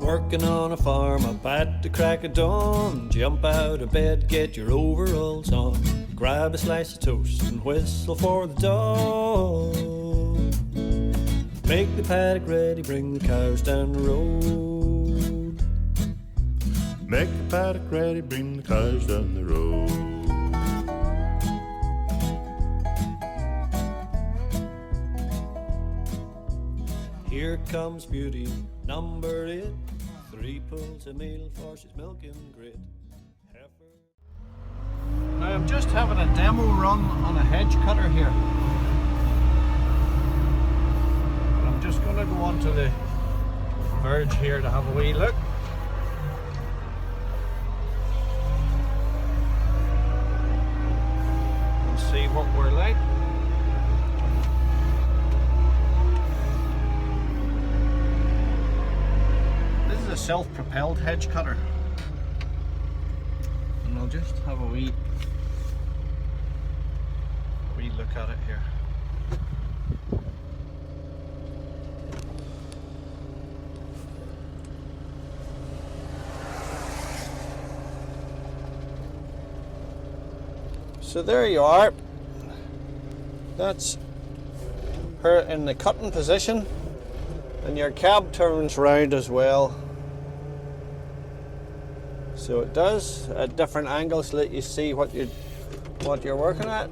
Working on a farm up at the crack of dawn. Jump out of bed, get your overalls on. Grab a slice of toast and whistle for the dog. Make the paddock ready, bring the cows down the road. Make the paddock ready, bring the cows down the road. Here comes Beauty, number 8. 3 pulls a meal for she's milking great. Now I'm just having a demo run on a hedge cutter here. And I'm just going to go onto the verge here to have a wee look. And see what we're like. This is a self-propelled hedge cutter. And I'll just have a wee look at it here. So there you are. That's her in the cutting position, and your cab turns round as well. So it does at different angles to let you see what you're working at.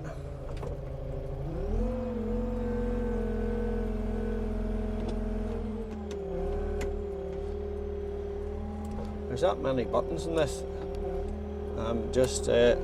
There's that many buttons in this. I'm just a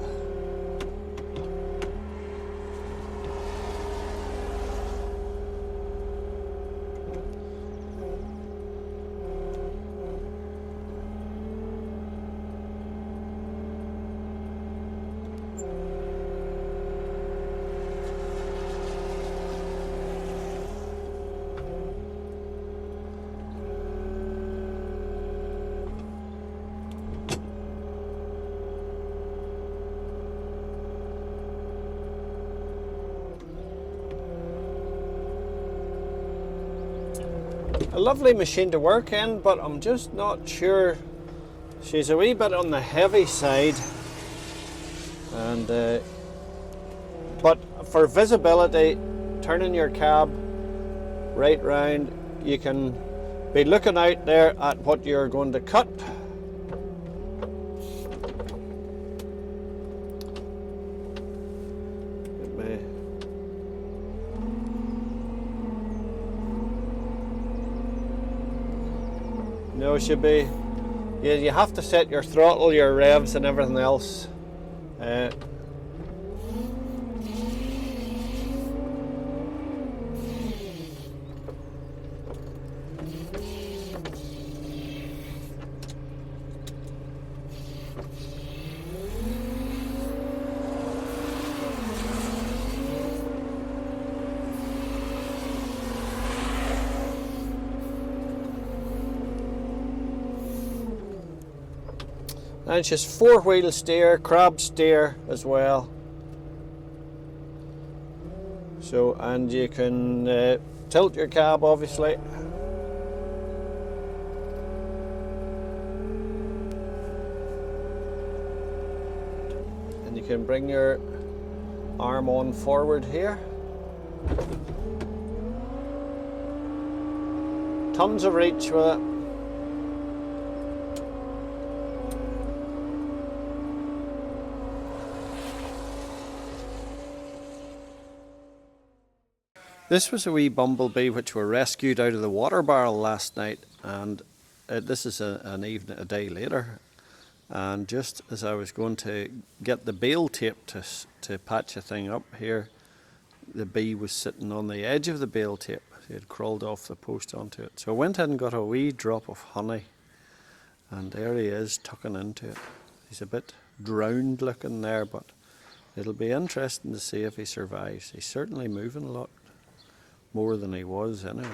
lovely machine to work in, but I'm just not sure. She's a wee bit on the heavy side, and but for visibility, turning your cab right round, you can be looking out there at what you're going to cut. No, it should be. Yeah, you have to set your throttle, your revs, and everything else. And it's just 4-wheel steer, crab steer as well. So, and you can tilt your cab obviously. And you can bring your arm on forward here. Tons of reach with it. This was a wee bumblebee which were rescued out of the water barrel last night, and this is a day later. And just as I was going to get the bale tape to patch a thing up here, the bee was sitting on the edge of the bale tape. He had crawled off the post onto it. So I went in and got a wee drop of honey, and there he is tucking into it. He's a bit drowned looking there, but it'll be interesting to see if he survives. He's certainly moving a lot more than he was anyway.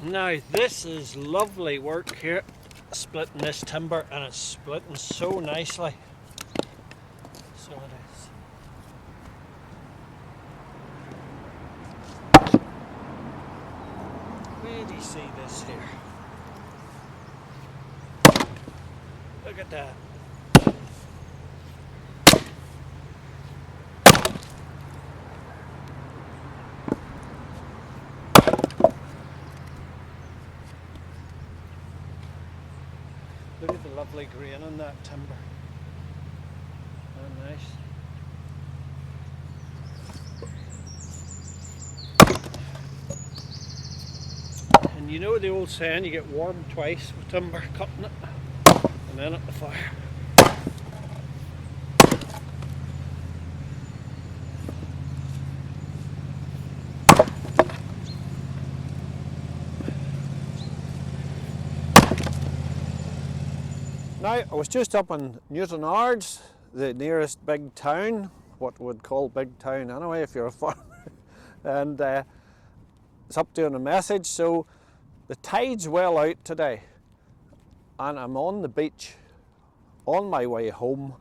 Now this is lovely work here, splitting this timber, and it's splitting so nicely. So it is. Where do you see this here? Look at that. Look at the lovely grain on that timber. Oh, nice. And you know the old saying, you get warmed twice with timber, cutting it and then at the fire. Now, I was just up in Newtonards, the nearest big town, what we'd call big town anyway if you're a farmer, and it's up doing a message. So the tide's well out today, and I'm on the beach on my way home,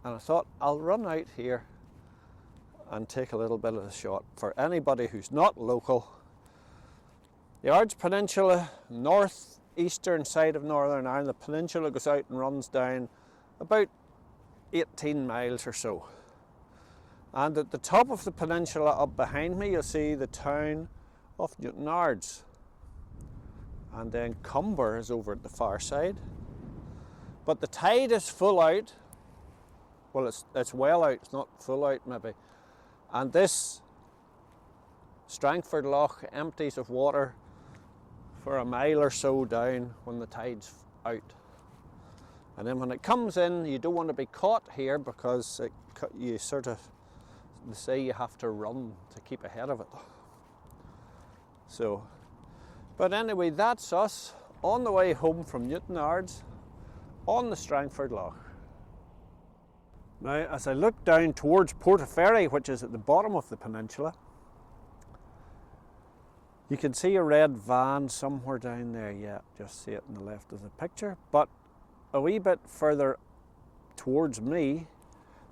and I thought I'll run out here and take a little bit of a shot for anybody who's not local. The Ards Peninsula, northeastern side of Northern Ireland, the peninsula goes out and runs down about 18 miles or so. And at the top of the peninsula up behind me, you'll see the town of Newtonards. And then Cumber is over at the far side. But the tide is full out. Well, it's well out, it's not full out maybe. And this Strangford Lough empties of water for a mile or so down when the tide's out. And then when it comes in, you don't want to be caught here because you sort of, they say you have to run to keep ahead of it. So, but anyway, that's us on the way home from Newtonards on the Strangford Lough. Now, as I look down towards Portaferry, which is at the bottom of the peninsula, you can see a red van somewhere down there. Yeah, just see it on the left of the picture. But a wee bit further towards me,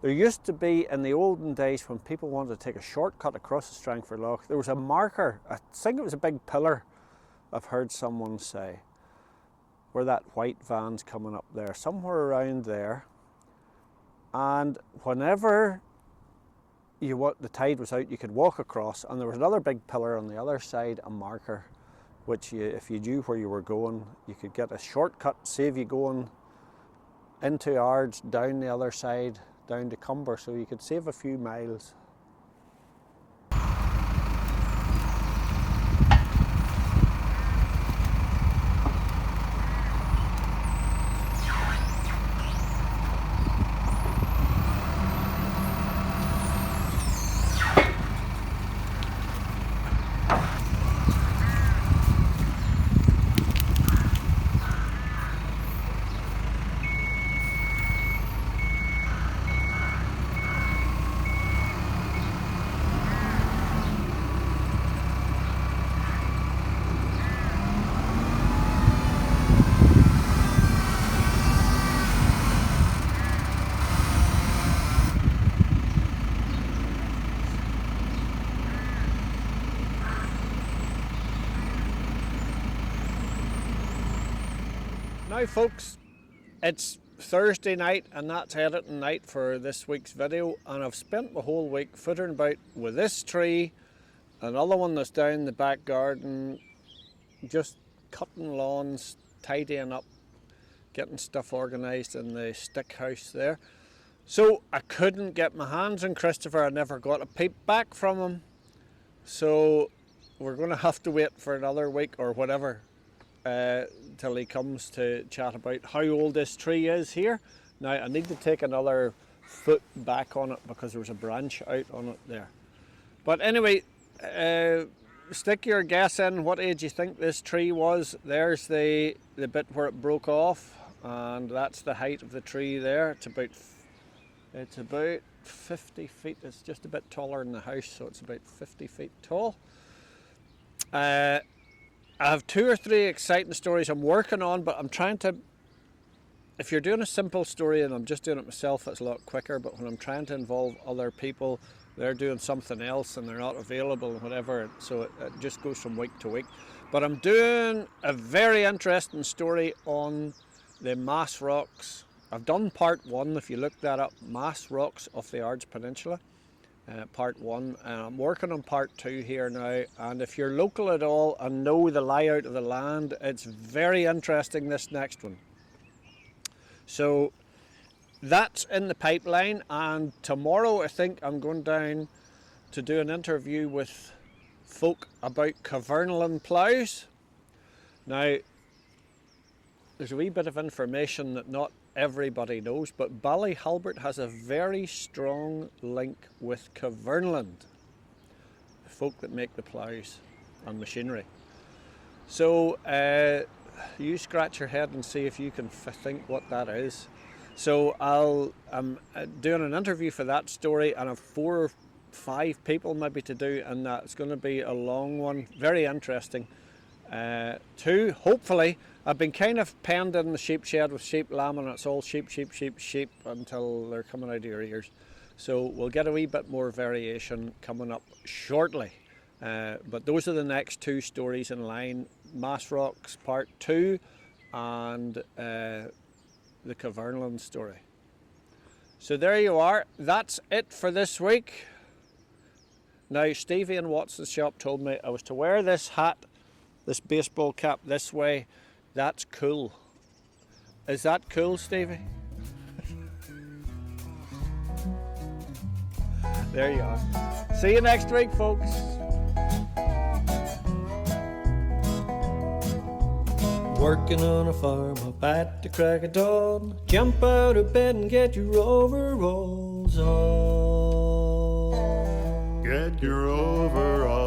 there used to be, in the olden days when people wanted to take a shortcut across the Strangford Lough, there was a marker, I think it was a big pillar, I've heard someone say, where that white van's coming up there, somewhere around there. And whenever the tide was out, you could walk across, and there was another big pillar on the other side, a marker, which if you knew where you were going, you could get a shortcut, save you going into Ards, down the other side, down to Cumber, so you could save a few miles. Now folks, it's Thursday night and that's editing night for this week's video, and I've spent the whole week footering about with this tree, another one that's down the back garden, just cutting lawns, tidying up, getting stuff organised in the stick house there. So I couldn't get my hands on Christopher, I never got a peep back from him, so we're going to have to wait for another week or whatever till he comes to chat about how old this tree is here. Now I need to take another foot back on it because there was a branch out on it there. But anyway, stick your guess in what age you think this tree was. There's the bit where it broke off, and that's the height of the tree there. It's about 50 feet. It's just a bit taller than the house, so it's about 50 feet tall. I have 2 or 3 exciting stories I'm working on, but I'm trying to. If you're doing a simple story and I'm just doing it myself, it's a lot quicker. But when I'm trying to involve other people, they're doing something else and they're not available and whatever. So it just goes from week to week. But I'm doing a very interesting story on the mass rocks. I've done part 1, if you look that up, mass rocks of the Ards Peninsula. Part 1, and I'm working on part 2 here now, and if you're local at all and know the layout of the land, it's very interesting, this next one. So that's in the pipeline, and tomorrow I think I'm going down to do an interview with folk about Cavernalan ploughs. Now there's a wee bit of information that not everybody knows, but Ballyhalbert has a very strong link with Cavernalan, the folk that make the ploughs and machinery. So you scratch your head and see if you can think what that is. So I'm doing an interview for that story, and I've 4 or 5 people maybe to do, and that's going to be a long one, very interesting. 2, hopefully. I've been kind of penned in the sheep shed with sheep, lamb, and it's all sheep until they're coming out of your ears. So we'll get a wee bit more variation coming up shortly. But those are the next 2 stories in line, Mass Rocks Part 2 and the Cavernalan story. So there you are. That's it for this week. Now, Stevie in Watson's shop told me I was to wear this hat, this baseball cap this way. That's cool. Is that cool, Stevie? There you are. See you next week, folks. Working on a farm up at the crack of dawn. Jump out of bed and get your overalls on. Get your overalls